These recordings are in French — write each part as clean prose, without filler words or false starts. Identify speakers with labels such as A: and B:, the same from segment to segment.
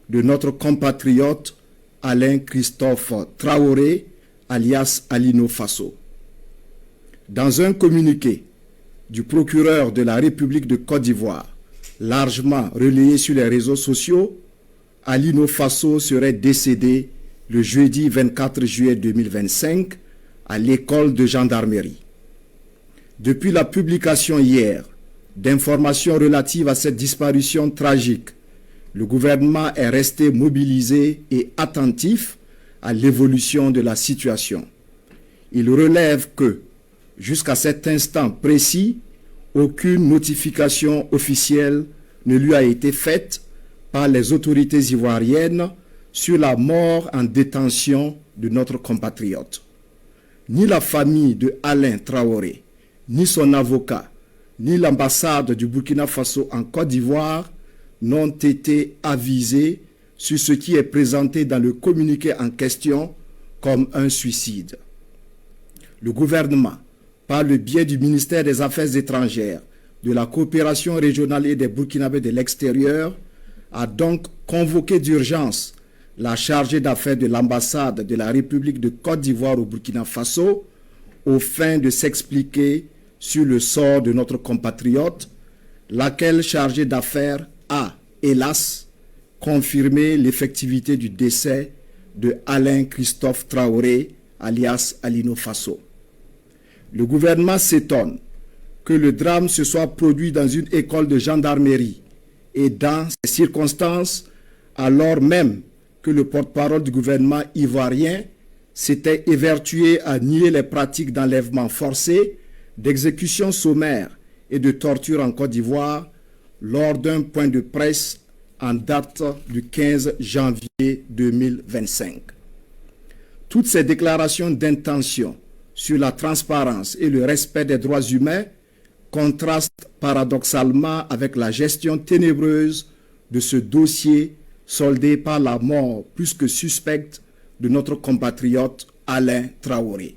A: de notre compatriote Alain Christophe Traoré, alias Alino Fasso. Dans un communiqué du procureur de la République de Côte d'Ivoire, largement relayé sur les réseaux sociaux, Alino Fasso serait décédé le jeudi 24 juillet 2025 à l'école de gendarmerie. Depuis la publication hier d'informations relatives à cette disparition tragique, le gouvernement est resté mobilisé et attentif à l'évolution de la situation. Il relève que, jusqu'à cet instant précis, aucune notification officielle ne lui a été faite par les autorités ivoiriennes sur la mort en détention de notre compatriote. Ni la famille de Alain Traoré, ni son avocat, ni l'ambassade du Burkina Faso en Côte d'Ivoire n'ont été avisés sur ce qui est présenté dans le communiqué en question comme un suicide. Le gouvernement, par le biais du ministère des Affaires étrangères, de la coopération régionale et des Burkinabés de l'extérieur, a donc convoqué d'urgence la chargée d'affaires de l'ambassade de la République de Côte d'Ivoire au Burkina Faso aux fins de s'expliquer sur le sort de notre compatriote, laquelle chargée d'affaires a, hélas, confirmé l'effectivité du décès de Alain Christophe Traoré, alias Alino Fasso. Le gouvernement s'étonne que le drame se soit produit dans une école de gendarmerie et dans ces circonstances, alors même que le porte-parole du gouvernement ivoirien s'était évertué à nier les pratiques d'enlèvement forcé, d'exécution sommaire et de torture en Côte d'Ivoire lors d'un point de presse en date du 15 janvier 2025. Toutes ces déclarations d'intention sur la transparence et le respect des droits humains contrastent paradoxalement avec la gestion ténébreuse de ce dossier soldé par la mort plus que suspecte de notre compatriote Alain Traoré.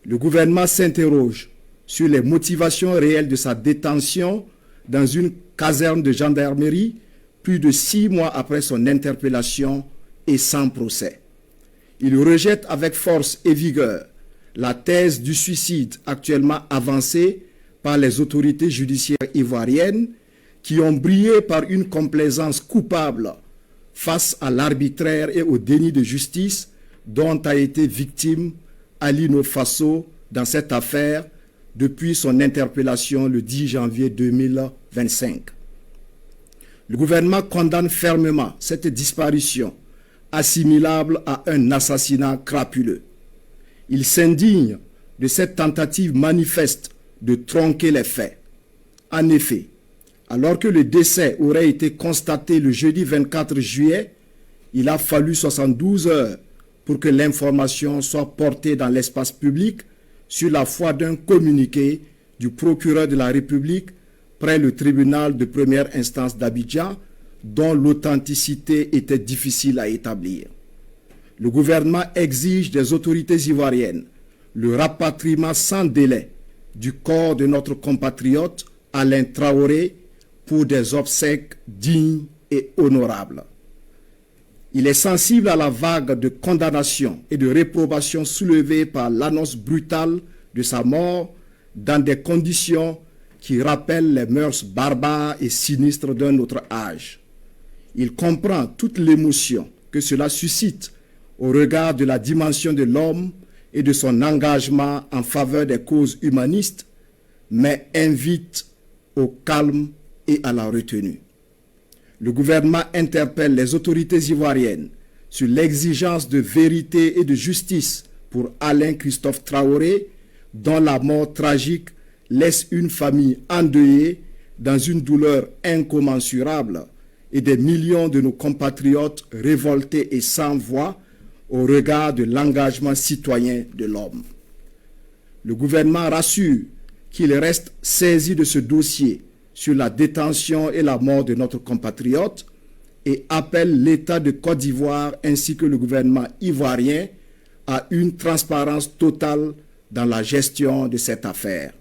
A: Le gouvernement s'interroge sur les motivations réelles de sa détention dans une caserne de gendarmerie plus de 6 mois après son interpellation et sans procès. Il rejette avec force et vigueur la thèse du suicide actuellement avancée par les autorités judiciaires ivoiriennes qui ont brillé par une complaisance coupable face à l'arbitraire et au déni de justice dont a été victime Alino Fasso dans cette affaire depuis son interpellation le 10 janvier 2025. Le gouvernement condamne fermement cette disparition assimilable à un assassinat crapuleux. Il s'indigne de cette tentative manifeste de tronquer les faits. En effet, alors que le décès aurait été constaté le jeudi 24 juillet, il a fallu 72 heures pour que l'information soit portée dans l'espace public sur la foi d'un communiqué du procureur de la République près le tribunal de première instance d'Abidjan, dont l'authenticité était difficile à établir. Le gouvernement exige des autorités ivoiriennes le rapatriement sans délai du corps de notre compatriote Alain Traoré pour des obsèques dignes et honorables. Il est sensible à la vague de condamnation et de réprobation soulevée par l'annonce brutale de sa mort dans des conditions qui rappellent les mœurs barbares et sinistres d'un autre âge. Il comprend toute l'émotion que cela suscite au regard de la dimension de l'homme et de son engagement en faveur des causes humanistes, mais invite au calme et à la retenue. Le gouvernement interpelle les autorités ivoiriennes sur l'exigence de vérité et de justice pour Alain Christophe Traoré, dont la mort tragique laisse une famille endeuillée dans une douleur incommensurable et des millions de nos compatriotes révoltés et sans voix au regard de l'engagement citoyen de l'homme. Le gouvernement rassure qu'il reste saisi de ce dossier sur la détention et la mort de notre compatriote et appelle l'État de Côte d'Ivoire ainsi que le gouvernement ivoirien à une transparence totale dans la gestion de cette affaire.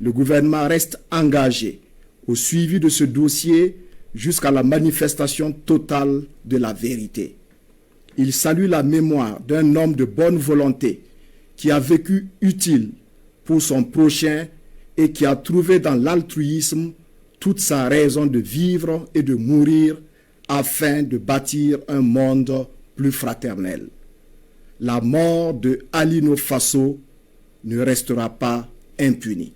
A: Le gouvernement reste engagé au suivi de ce dossier jusqu'à la manifestation totale de la vérité. Il salue la mémoire d'un homme de bonne volonté qui a vécu utile pour son prochain et qui a trouvé dans l'altruisme toute sa raison de vivre et de mourir afin de bâtir un monde plus fraternel. La mort de Alino Faso ne restera pas impunie.